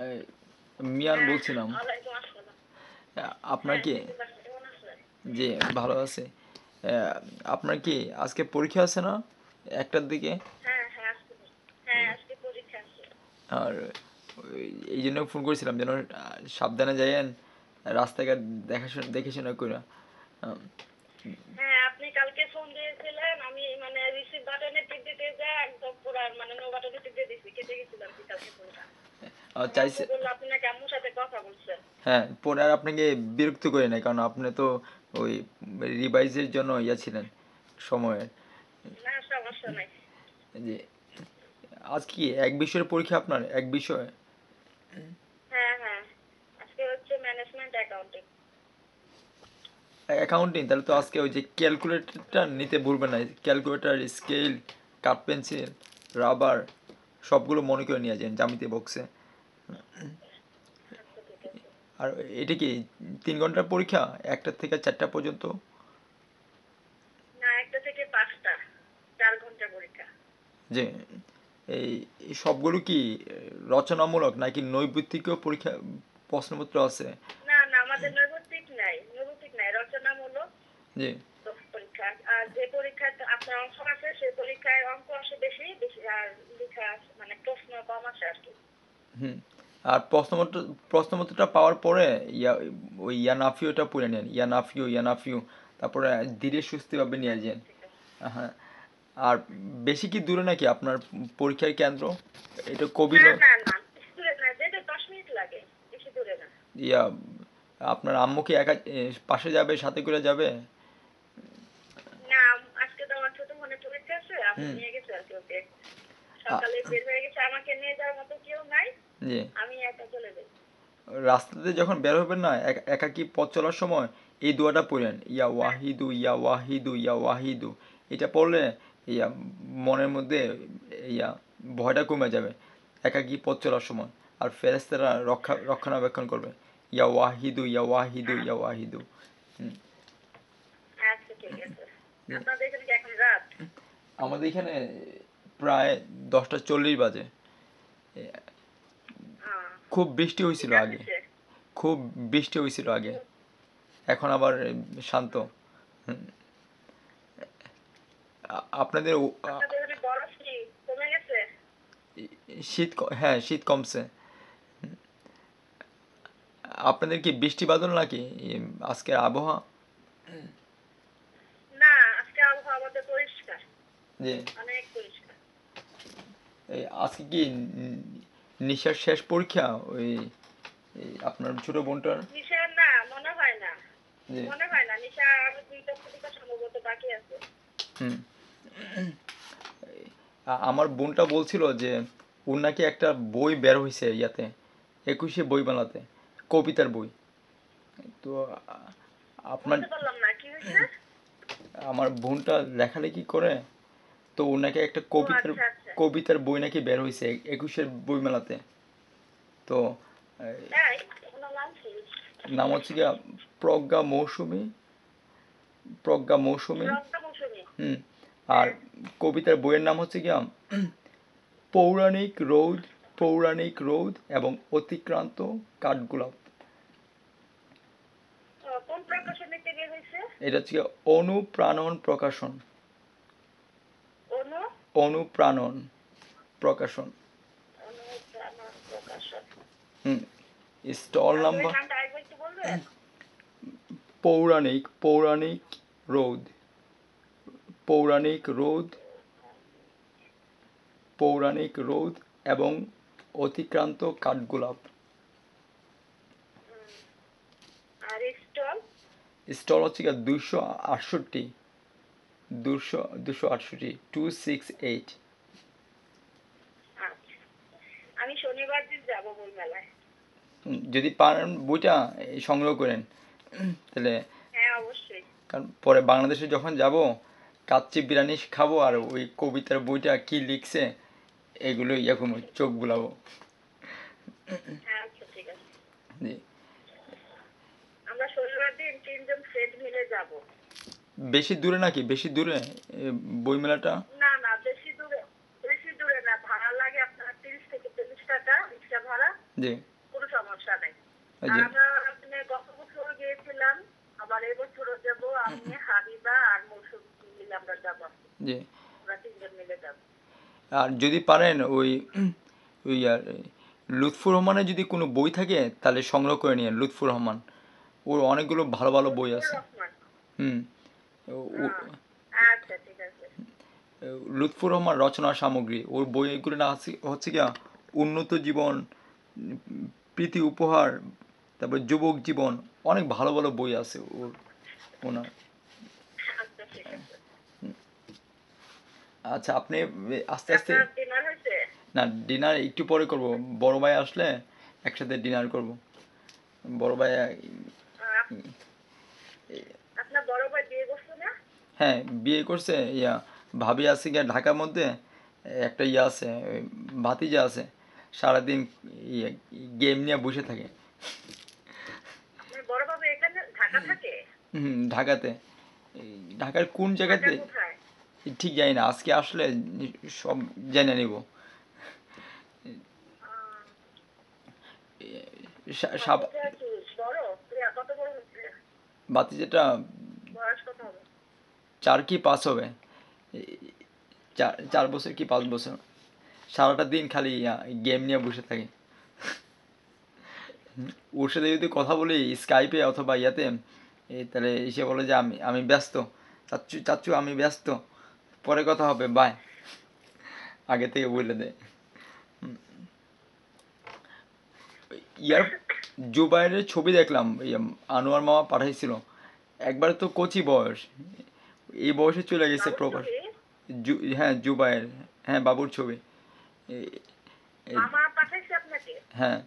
এই, মিয়ান হ্যাঁ, বলছিলাম। ওয়ালাইকুম আসসালাম। আপনার হ্যাঁ, কি? চিনতে পারছি। কেমন আছেন? জি, ভালো আছে। আপনার কি আজকে পরীক্ষা আছে না, 1টার দিকে? হ্যাঁ, হ্যাঁ, আজকে হ্যাঁ, আজকে পরীক্ষা আছে। আর এই জন্য ফোন করেছিলাম যেন সাবধানে যাইয়েন, রাস্তাঘাট দেখে শুনে কইরা। আম, হ্যাঁ, আপনি কালকে ফোন দিয়েছিলেন। আমি মানে রিসিভ বাটনে টিপ দিতে যাই একদম পুরা মানে নো বাটনে টিপ দিয়ে দিছি। কেটে গেছিল আর কি কালকে ফোনটা। আমার আব্বু চাইছে। বলল আপনি নাকি আম্মুর সাথে কথা বলছেন। হ্যাঁ, পরে আর আপনাকে বিরক্ত করে নাই, কারণ আপনি তো ওই রিভাইজের জন্য ছিলেন সময়ের। না, সমস্যা নাই। যে আজ কি এক বিষয়ের পরীক্ষা আপনার, এক বিষয় হ্যাঁ, হ্যাঁ। আজকে হচ্ছে ম্যানেজমেন্ট অ্যাকাউন্টিং। অ্যাকাউন্টিং, তাহলে তো আজকে ওই যে ক্যালকুলেটরটা নিতে ভুলবেন না। ক্যালকুলেটর, স্কেল, কাঠ পেন্সিল, রাবার সবগুলো মনে করে নিয়ে যান জ্যামিতি বক্সে। আচ্ছা, ঠিক আছে। আর এটা কি 3 ঘন্টার পরীক্ষা, 1টা থেকে 4টা পর্যন্ত? না, 1টা থেকে 5টা, 4 ঘন্টা পরীক্ষা। যে এই এই সবগুলো কি রচনামূলক নাকি নৈর্ব্যক্তিক পরীক্ষা, প্রশ্নপত্র আছে? না, না, আমাদের নৈর্ব্যক্তিক নাই, নৈর্ব্যক্তিক নাই, রচনামূলক জি। পরীক্ষা। আর যে পরীক্ষায় আপনার অংশ আছে সেই পরীক্ষায় অঙ্ক আসে বেশি বেশি, আর লেখা মানে প্রশ্ন কম আসে আর কি। হুম। আর প্রশ্নপত্রটা পাওয়ার পরে ওই ইয়ানাফিওটা পড়ে নেন, ইয়ানাফিও, তারপরে ধীরে সুস্থিরভাবে নিয়ে আচ্ছা, যান। ঠিক আছে। হ্যাঁ। আর বেশি কি দূরে নাকি আপনার পরীক্ষার কেন্দ্র? এটা কবি না, না, না, বেশি দূরে না, যেতে 10 মিনিট লাগে, বেশি দূরে না। ইয়া আপনার আম্মু কি একা পাশে যাবে, সাথে করে যাবে? না, আজকে তো আমার ছোট বোনের পরীক্ষা আছে, আম্মু হুম। নিয়ে গেছে আর কি ওকে। আ- সকালে বের হয়ে গেছে, আমাকে নিয়ে যাওয়ার মতো কেউ নাই, জি। আমি একা চলে যাই। রাস্তাতে যখন বের হবেন না, একাকী পথ চলার সময় এই দোয়াটা পড়েন, ইয়া হ্যাঁ, ওয়াহিদু, ইয়া ওয়াহিদু, ইয়া ওয়াহিদু। এটা পড়লে ইয়া মনের মধ্যে ইয়া ভয়টা কমে যাবে একাকী পথ চলার সময়। আর ফেরেশতারা রক্ষণাবেক্ষণ করবে, ইয়া ওয়াহিদু, ইয়া ওয়াহিদু, ইয়া ওয়াহিদু। হুম। আচ্ছা, ঠিক আছে। জি। আপনাদের এখানে কি এখন রাত? আমাদের এখানে প্রায় 10টা 40 বাজে। এ, খুব বৃষ্টি কি হয়েছিল কাজ আগে, হচ্ছে? খুব বৃষ্টি হয়েছিল আগে, এখন আবার শান্ত। হুম। আপনাদের আপনাদের ওখানে বরফ কি কমে গেছে? হ্যাঁ, শীত কমছে। আপনাদের কি বৃষ্টি বাদল নাকি আজকের আবহাওয়া? না, আজকে আবহাওয়া আমাদের পরিষ্কার, যে অনেক পরিষ্কার। আজকে কি নিশার শেষ পরীক্ষা ওই আপনার ছোট বোনটার? নিশা না, মনে হয় না, যে মনে হয় না। নিশা আরো 2টা পরীক্ষা সম্ভবত বাকি আছে। হুম। আমার বোনটা বলছিল যে ওর নাকি একটা বই বের হয়েছে ইয়াতে, 21শে বইমেলাতে, কবিতার বই। তো আপনার, বুঝতে পারলাম না কি হয়েছে। আমার বোনটা লেখালেখি করে, তো ওর নাকি একটা ও কবিতার আচ্ছা, আচ্ছা। কবিতার বই নাকি বের হয়েছে 21শের বইমেলাতে। তো তাই? ওনার নাম কি? নাম হচ্ছে গিয়া প্রজ্ঞা মৌসুমী, প্রজ্ঞা মৌসুমী। রক্ত মৌসুমী। হুম। আর হ্যাঁ। কবিতার বইয়ের নাম হচ্ছে গিয়া পৌরাণিক রৌদ, পৌরাণিক রৌদ এবং অতিক্রান্ত কাঠগোলাপ। কোন প্রকাশনীতে বের হয়েছে? এটা হচ্ছে গিয়া অনুপ্রাণন প্রকাশন। অনু অনুপ্রাণন প্রকাশন। অনুপ্রাণন প্রকাশন। হুম। স্টল বইয়ের নাম্বার নামটা আরেকবার একটু বলবেন? পৌরাণিক রৌদ, পৌরাণিক রৌদ, পৌরাণিক রৌদ এবং অতিক্রান্ত কাঠগোলাপ। হুম, আর স্টল? স্টল হচ্ছে গিয়ে 268, 268, 268। আচ্ছা, আমি শনিবার দিন যাবো বই মেলায়। যদি পারেন বইটা সংগ্রহ করেন, তাহলে, হ্যাঁ, অবশ্যই। কারণ পরে বাংলাদেশে যখন যাব কাচ্চি বিরিয়ানি খাবো আর ওই কবিতার বইটা কি লিখছে এগুলো চোখ বুলাবো। হ্যাঁ, আচ্ছা, ঠিক আছে। জি। আমরা শনিবার দিন 3জন ফ্রেন্ড মিলে যাব। বেশি দূরে নাকি, বেশি দূরে বইমেলাটা? না, না, বেশি দূরে, বেশি দূরে না। ভাড়া লাগে আপনার 30 থেকে 40 টাকা রিক্সা ভাড়া। জি কোনো সমস্যা নাই। আর জি আমরা মানে গত বছরও গিয়েছিলাম, আবার এবছরও যাব। আমি, হাবিবা আর মৌসুম মিলে আমরা যাবো। জি। আমরা ৩ জন মিলে যাবো। আর যদি পারেন ওই ওই আর লুৎফুর রহমানের যদি কোনো বই থাকে তাহলে সংগ্রহ করে নিন। লুৎফুর রহমান, ওর অনেকগুলো ভালো ভালো বই লুৎফুর আছে। রহমান। হুম। আহ, আচ্ছা, ঠিক আছে। লুৎফুর রহমান রচনা সামগ্রী, ওর বইগুলো না হচ্ছে গিয়া উন্নত জীবন, প্রীতি উপহার, তারপর যুবক জীবন, অনেক ভালো ভালো বই আছে ওর, ওনার। আচ্ছা, ঠিক আছে। আচ্ছা আপনি আস্তে আস্তে। আপনার ডিনার হয়েছে? না, ডিনার একটু পরে করব, বড় ভাই আসলে একসাথে ডিনার করব। বড় ভাই আহ, আপনার বড় ভাই বিয়ে করছে না? হ্যাঁ বিয়ে করছে। ভাবি আছে গিয়া ঢাকার মধ্যে, একটা আছে ওই ভাতিজা আছে, সারাদিন গেম নিয়ে বসে থাকে। আপনার বড় বাবা এখানে ঢাকা থাকে? ঢাকাতে। ঢাকার কোন ঢাকা জায়গাতে কোথায়? ঠিক জানি না, আজকে আসলে সব জেনে নিব। আহ, সাব- ভাতিজা কি বড়? প্রিয়া কত বড় হচ্ছে? ভাতিজাটা বয়স কত হবে? 4 কি 5 হবে। 4 বছর কি 5 বছর। সারাটা দিন খালি গেম নিয়ে বসে থাকে। ওর সাথে যদি কথা বলি স্কাইপে অথবা ইয়াতে, তাহলে এসে বলে যে আমি আমি ব্যস্ত, চাচ্চু চাচ্চু আমি ব্যস্ত, পরে কথা হবে, বাই, আগে থেকে বলে দেয়। ইয়ার জুবাইরের ছবি দেখলাম, আনোয়ার মামা পাঠাইছিল। একবার তো কচি বয়স, এই বয়সে চলে গেছে বাবুর প্রবাস। ছবি? হ্যাঁ জুবাইর, হ্যাঁ বাবুর ছবি। এ- এ- মামা পাঠাইছে আপনাকে? হ্যাঁ,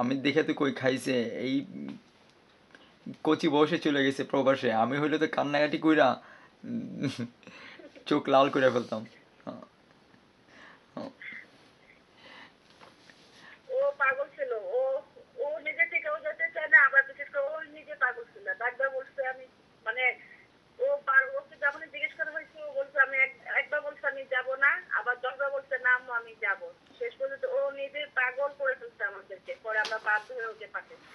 আমি দেখে তো কই খাইছে, এই কচি বয়সে চলে গেছে প্রবাসে। আমি হইলে তো কান্নাকাটি কইরা চোখ লাল করে ফেলতাম। ও পাগল ছিল। ও ও নিজে থেকেও যেতে চায় না, আবার বিশেষ করে ও নিজে পাগল ছিল। একবার বলছে আমি মানে ওকে যখন জিজ্ঞেস করা হয়েছে ও বলছে আমি একবার বলছে আমি যাব না, আবার 10বার বলছে না আম্মু আমি যাব। শেষ পর্যন্ত ও নিজে পাগল করে ফেলছে আমাদেরকে, পরে আমরা বাধ্য হয়ে ওকে পাঠিয়েছি।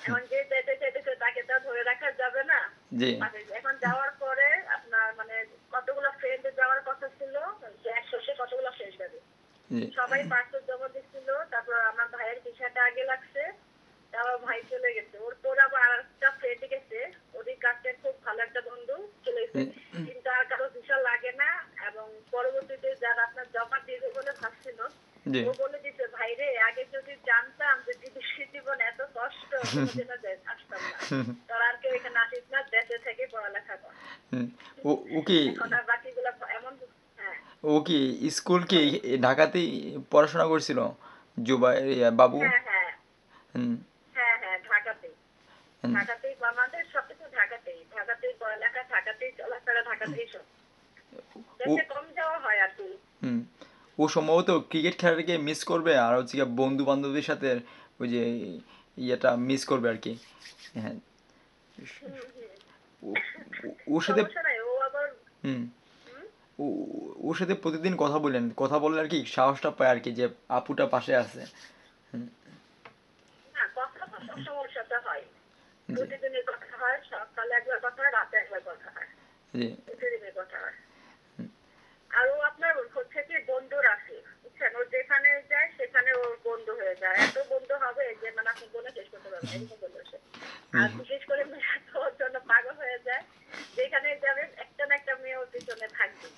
এখন যে যেতে চাইতেছে তাকে তো আর ধরে রাখা যাবে না। জি পাঠিয়েছি। এখন যাওয়ার পরে আপনার মানে কতগুলো ফ্রেন্ড যাওয়ার কথা ছিল, যে একসাথে কতগুলো ফ্রেন্ড যাবে, জি সবাই পাসপোর্ট জমা দিচ্ছিল। তারপর আমার ভাইয়ের ভিসাটা আগে লাগছে, তারপর ভাই চলে গেছে। ওর পর আবার আর একটা ফ্রেন্ড গেছে, ওদের কাছে খুব ভালো একটা বন্ধু চলে গেছে, কিন্তু আর কারো ভিসা লাগে না। এবং পরবর্তীতে যারা আপনার জমা দিবে বলে ভাবছিল, জি ও বলে দিচ্ছে ভাইরে আগে যদি জানতাম যে বিদেশি জীবন এত কষ্ট, কোনোদিনও আসতাম না। তোর আর কেউ এখানে আসিস না, দেশে থেকে পড়ালেখা কর। ও ও কি এখন আর বাকিগুলো এমন। হ্যাঁ, ও কি স্কুল কি বলেন। ঢাকাতেই পড়াশোনা করছিল জুবাইর বাবু? হ্যাঁ, হ্যাঁ, হুম হ্যাঁ, হ্যাঁ, ঢাকাতেই। হুম। ঢাকাতেই আমাদের সবকিছু ঢাকাতেই, ঢাকাতেই পড়ালেখা, ঢাকাতেই চলাফেরা, ঢাকাতেই সব। ও দেশে কম যাওয়া হয় আর কি। হুম। ও সম্ভবত ক্রিকেট খেলাটাকে মিস করবে, আর হচ্ছে গিয়ে বন্ধু বান্ধবদের সাথে ওই যে ইয়েটা মিস করবে আর কি। হ্যাঁ। হুম, হুম। ও- ওর সাথে সমস্যা নাই, ও আবার। হুম হুম, ওর সাথে প্রতিদিন কথা বলেন, কথা বললে আর কি সাহসটা পায় আর কি, যে আপুটা পাশে আছে। না কথা তো সবসময় ওর সাথে হয়। জি প্রতিদিনের কথা হয়, সকালে একবার কথা হয়, রাতে একবার কথা হয়, জি প্রতিদিনের কথা হয়। আর ও আপনার হচ্ছে কি বন্ধু রাখে, বুঝছেন? ও যেখানে যায় সেখানে ওর বন্ধু হয়ে যায়, এত বন্ধু হবে যে মানে আপনি বলে শেষ করতে পারবেন না, এরকম বন্ধু আছে। আর বিশেষ করে মেয়েরা তো ওর জন্য পাগল হয়ে যায়। যেখানে যাবে একটা না একটা মেয়ে ওর পিছনে থাকবে।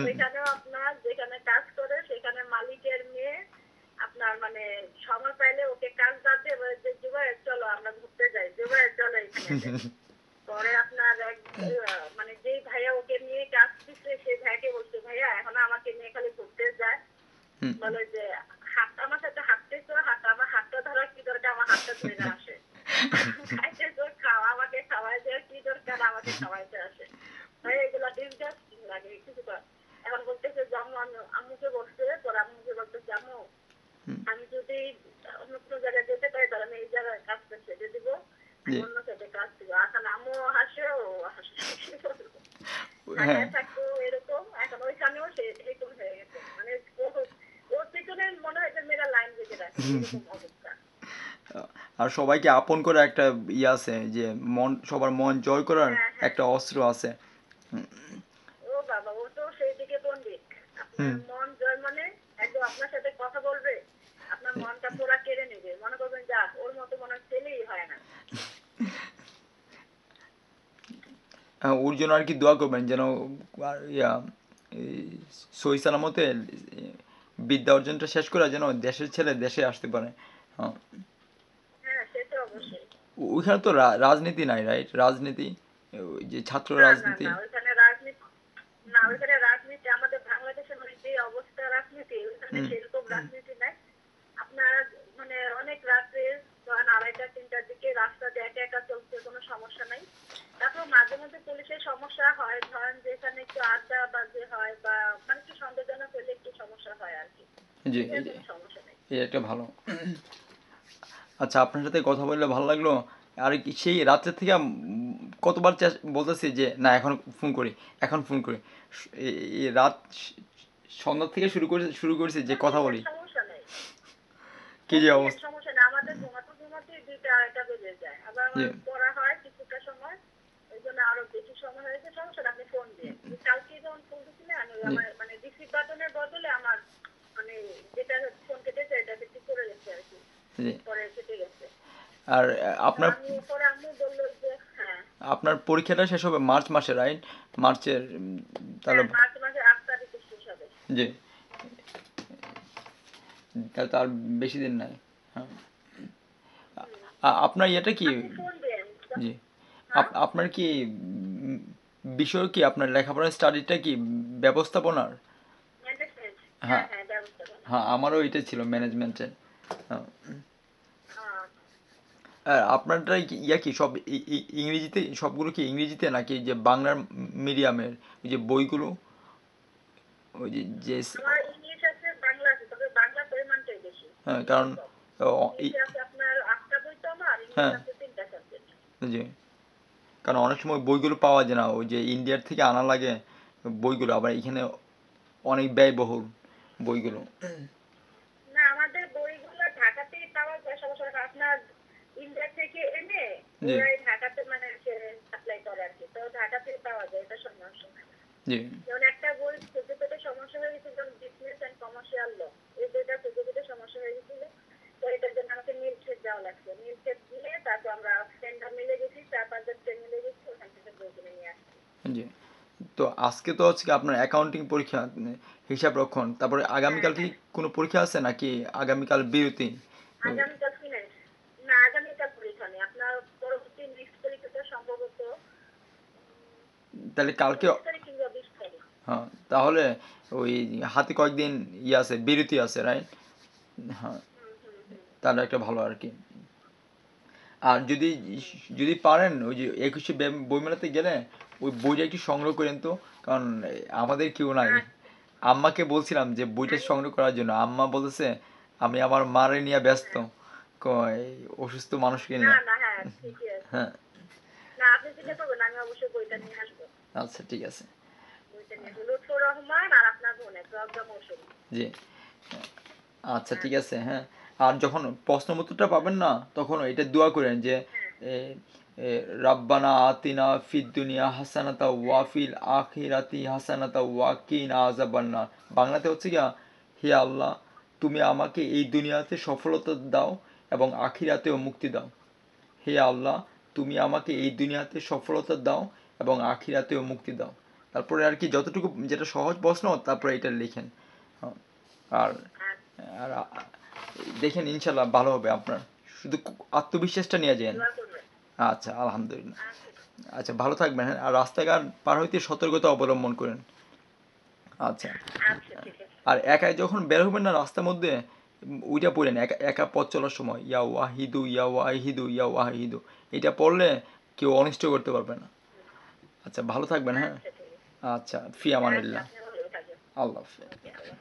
ওইখানেও আপনার যেখানে কাজ করে সেখানে মালিকের মেয়ে আপনার মানে সময় পাইলে ওকে কাজ বাদ দিয়ে বলে যে জুবাইর চলো আমরা ঘুরতে যাই, জুবাইর চলো এখানে যাই। পরে আপনার মানে যেই ভাইয়া ওকে নিয়ে কাজ দিচ্ছে সেই ভাইয়াকে বলছে ভাইয়া এখন আমাকে নিয়ে খালি ঘুরতে যায়, হুম বলে যে হাত আমার সাথে হাঁটতেছো, হাত আমার হাতটা ধরার কি দরকার, আমার হাতটা ধরে আসে। খাইতেছো খাও, আমাকে খাওয়াই দেওয়ার কি দরকার, আমাকে খাওয়াইতে আসে। ভাই এগুলা ডিসগাস্টিং লাগে কিছু কর। এখন বলতেছে যে আম্মু আম্মুকে বলছে, পরে আম্মুকে বলতেছে আম্মু আমি যদি অন্য কোনো জায়গায় যেতে পারি তাহলে আমি এই জায়গায় কাজটা ছেড়ে দিব, আমি জি অন্য সাইডে কাজ দিব। এখন আম্মু হাসে ও হাসে। হ্যাঁ ঢাকায় থাকতো এরকম, এখন ওইখানেও সে এরকম হয়ে গেছে। মানে ওর পিছনে মনে হয় যে মেয়েরা লাইন বেঁধে আর কি, এরকম অবস্থা। আর সবাইকে আপন করে একটা ইয়ে আছে যে সবার মন জয় করার হ্যাঁ হ্যাঁ। একটা অস্ত্র আছে। ও বাবা, ও তো সেই দিকে পণ্ডিত। আপনার হুম। মন জয় মানে একদম আপনার সাথে কথা বলবে, আপনার মনটা পুরা কেড়ে নেবে, মনে করবেন যা ওর মতো মনে হয় ছেলেই হয় না। ওর জন্য আর কি দোয়া করবেন যেন ইয়া সহি সালামতে বিদ্যা অর্জনটা শেষ করে যেন দেশের ছেলে দেশে আসতে পারে। হ্যাঁ। হ্যাঁ সে তো অবশ্যই। ওইখানে তো রাজনীতি নাই, রাইট? রাজনীতি, ওই যে ছাত্র না না রাজনীতি। না, ওইখানে রাজনীতি না, ওইখানে রাজনীতি আমাদের বাংলাদেশের মানে যে অবস্থা রাজনীতি, ওইখানে হুম। সেরকম রাজনীতি নাই। আপনার মানে অনেক রাত্রে ধরেন 2:30-3টার দিকে রাস্তা দিয়ে একা একা চলছে, কোনো সমস্যা নাই। তারপর মাঝে মধ্যে পুলিশের সমস্যা হয়, ধরেন যেখানে একটু আড্ডা বাজে হয় বা মানে একটু সন্দেহজনক হলে একটু সমস্যা হয় আর কি। জি, এছাড়া কোনো সমস্যা নেই। এই একটা ভালো। আচ্ছা, আপনার সাথে কথা বললে ভালো লাগলো। আর সেই রাত্রের থেকে কতবার বলতেছি যে না এখন ফোন করি, এখন ফোন করি। এই রাত সন্ধ্যা থেকে শুরু করেছি যে কথা বলি। সমস্যা নেই। কি যে বললেন অবস্থা। সমস্যা নেই, আমাদের ঘুমাতে ঘুমাতে 2টা-2:30 বেজে যায়, আবার জি। আমার পড়া হয় কিছুটা সময়, ওই জন্য আরো বেশি সময় হয়েছে। সমস্যা নেই, আপনি ফোন দিয়ে কালকে যখন ফোন দিচ্ছিলেন আমি জি। আমার মানে রিসিভ বাটনের বদলে আমার মানে যেটা ফোন কেটেছে এটা একটু করে গেছে আর কি, জি। পরে কেটে গেছে। আর তো আপনার আমি পরে আম্মু বললো যে হ্যাঁ আপনার পরীক্ষাটা শেষ হবে মার্চ মাসে, রাইট? মার্চের তাহলে হ্যাঁ মার্চ মাসের 8 তারিখে শেষ হবে। জি, তাহলে তো আর বেশি দিন নাই। হ্যাঁ। আপনার ইয়েটা কি? আপনি ফোন দেন। জি। হ্যাঁ আপনার কি বিষয় কি, আপনার লেখাপড়ার স্টাডিটা কি ব্যবস্থাপনার? ম্যানেজমেন্ট। হ্যাঁ হ্যাঁ। হ্যাঁ ব্যবস্থাপনা। হ্যাঁ, আমারও এটা ছিল ম্যানেজমেন্টের। হ্যাঁ। হ্যাঁ আর আপনারটা ইয়া কি সব ইংরেজিতে, সবগুলো কি ইংরেজিতে নাকি যে বাংলার মিডিয়ামের ওই যে বইগুলো, ওই যে যে আমার ইংলিশ আছে, বাংলা আছে, তবে বাংলা পরিমাণটাই বেশি, হ্যাঁ, ইংলিশে কারণ কম। ই- ইংলিশে আছে আপনার 8টা বই তো, আমার হ্যাঁ, ইংলিশে আছে 3টা সাবজেক্ট। জি, কারণ অনেক সময় বইগুলো পাওয়া যায় না, ওই যে ইন্ডিয়ার থেকে আনা লাগে বইগুলো, আবার এখানে অনেক ব্যয়বহুল বইগুলো। না আমাদের বইগুলো ঢাকাতেই পাওয়া যায়, সমস্যা হয় না। আপনার ইন্ডিয়া থেকে এনে জি। ওরাই ঢাকাতে মানে সাপ্লাই করে আর কি, তো ঢাকাতেই পাওয়া যায়, এটা সমস্যা হয় না। জি। যেমন একটা বই খুঁজে পেতে সমস্যা হয়ে গেছে, যেমন বিজনেস অ্যান্ড কমার্শিয়াল ল, এই বইটা খুঁজে পেতে সমস্যা হয়ে গেছিল। তো এটার জন্য আমাকে মিল্কশেক যাওয়া লাগছে, মিল্কশেক দিয়ে তারপর আমরা ফ্রেন্ডরা মিলে গেছি, 4-5 জন ফ্রেন্ড মিলে গেছি, ওখান থেকে বই কিনে নিয়ে আসছি। জি। তো আজকে তো হচ্ছে কি আপনার অ্যাকাউন্টিং পরীক্ষা, হিসাব রক্ষণ, তারপরে হ্যাঁ আগামীকাল কি হ্যাঁ। কোনো পরীক্ষা আছে নাকি আগামীকাল বিরতি? আগামীকাল ফিনান্স। না আগামীকাল পরীক্ষা নেই, আপনার পরবর্তী নেক্সট পরীক্ষাটা সম্ভবত তাহলে কালকে, 19 তারিখ কিংবা 20 তারিখ। হ্যাঁ, তাহলে ওই হাতে কয়েকদিন ইয়ে আছে, বিরতি আছে, রাইট? হ্যাঁ, হুম হুম হুম। তাহলে একটা ভালো আর কি। আর যদি যদি পারেন ওই যে 21শে বইমেলাতে গেলে ওই বইটা একটু সংগ্রহ করেন তো, কারণ আমাদের কেউ নাই। আচ্ছা। আম্মাকে বলছিলাম যে বইটা আমি সংগ্রহ করার জন্য, আম্মা বলতেছে আমি আমার মারে নিয়ে ব্যস্ত, হ্যাঁ। কয় অসুস্থ মানুষকে না নিয়ে। না হ্যাঁ ঠিকই আছে। হ্যাঁ। না আপনি চিন্তা করবেন না, আমি অবশ্যই বইটা নিয়ে আসবো। আচ্ছা, ঠিক আছে। বইটা নিয়ে আসবো, লুৎফর রহমান আর আপনার বোনের প্রজ্ঞা মৌসুমী। জি। আচ্ছা, ঠিক আচ্ছা। আছে। হ্যাঁ। আর যখন প্রশ্ন উত্তরটা পাবেন না তখন এটা দোয়া করেন যে হ্যাঁ এ, এ, রাব্বানা আতিনা ফিদ দুনিয়া হাসানাতা ওয়া ফিল আখিরাতি হাসানাতা ওয়া কিনা আযাবান্নার। বাংলাতে হচ্ছে কি, হে আল্লাহ, তুমি আমাকে এই দুনিয়াতে সফলতা দাও এবং আখিরাতেও মুক্তি দাও। হে আল্লাহ, তুমি আমাকে এই দুনিয়াতে সফলতা দাও এবং আখিরাতেও মুক্তি দাও। তারপরে আর কি যতটুকু যেটা সহজ প্রশ্ন তারপরে এটা লিখেন। হ্যাঁ। আর আচ্ছা। আর দেখেন ইনশাল্লাহ ভালো হবে আপনার, শুধু আত্মবিশ্বাসটা নিয়ে যান। দোয়া করবেন। আচ্ছা, আলহামদুলিল্লাহ। আচ্ছা। আচ্ছা, ভালো থাকবেন। হ্যাঁ, আর রাস্তাঘাট পার হইতে সতর্কতা অবলম্বন করেন। আচ্ছা। আচ্ছা ঠিক আছে। আর একাই যখন বের হবেন না রাস্তার মধ্যে, ওইটা পড়েন একা একা পথ চলার সময়, ইয়া ওয়াহিদু ইয়া ওয়াহিদু ইয়া ওয়াহিদু, এটা পড়লে কেউ অনিষ্ট করতে পারবে না। হুম, আচ্ছা, ভালো থাকবেন। হ্যাঁ। আচ্ছা ঠিক আছে। আচ্ছা, ফি আচ্ছা আমানিল্লাহ। আপনি ভালো থাকবেন। আল্লাহ হাফেজ। ওকে আল্লাহ।